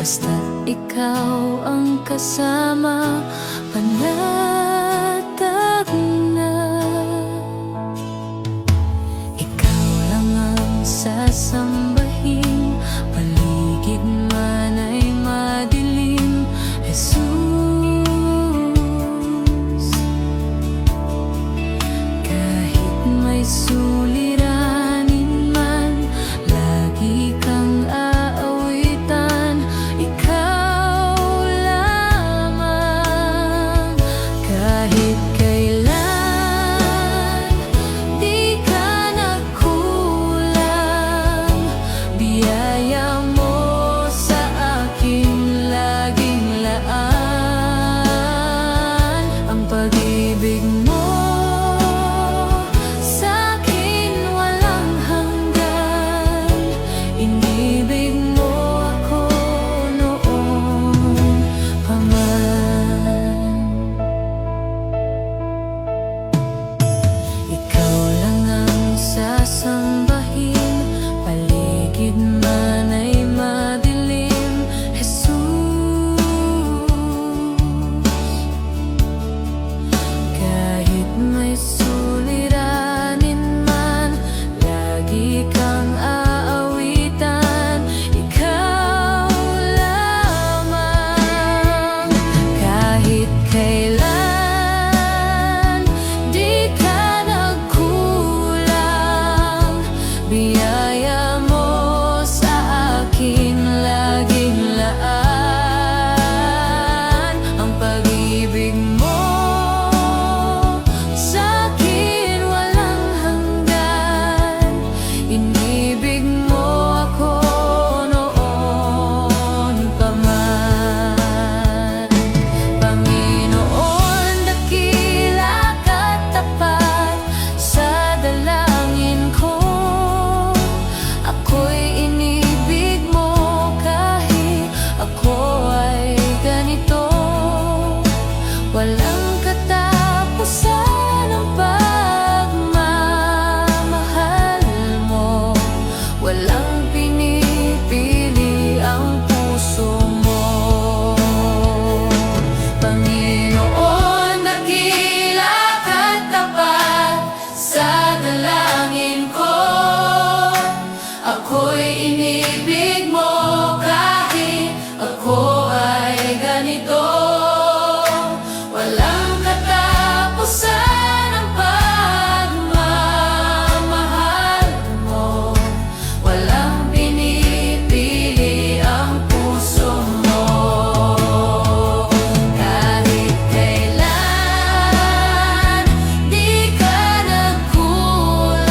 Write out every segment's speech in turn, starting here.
basta't ikaw ang kasama, panatag na. Ikaw lang ang sasambahin, paligid man ay madilim, Jesus. Kahit may suliranin man, lagi kang aawitan, ikaw lamang. Kahit kailan di ka nagkulang, biyaya mo sa akin laging laan. Ang pag-ibig mo sa'kin walang hanggan, inibig mo ako noon pa man. Ikaw lang ang sasambahin, paligid man ay madilim, Jesus. Kahit may suliranin man, lagi kang aawitan, ikaw lamang. Kahit kailan di ka nagkulang, biyaya mo sa akin laging laan. Ang pag-ibig mo sa'kin walang hanggan, inibig mo ako noon pa man. Panginoon, dakila ka't tapat sa dalangin ko. Ako'y inibig mo kahit ako ay ganito. Walang katapusan ang pagmamahal mo, walang pinipili ang puso mo. Panginoon, dakila ka't tapat sa dalangin ko. Ako'y inibig mo kahit ako ay ganito. Walang katapusan ang pagmamahal mo, walang pinipili ang puso mo. Kahit kailan di ka nagkulang,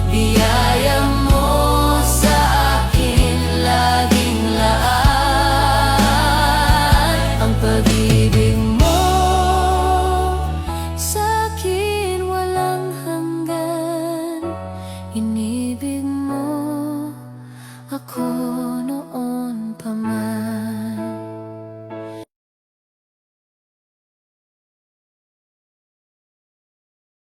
biyaya mo sa akin laging laan. Ang pag-ibig mo sa'kin walang hanggan, inibig mo ako noon pa man.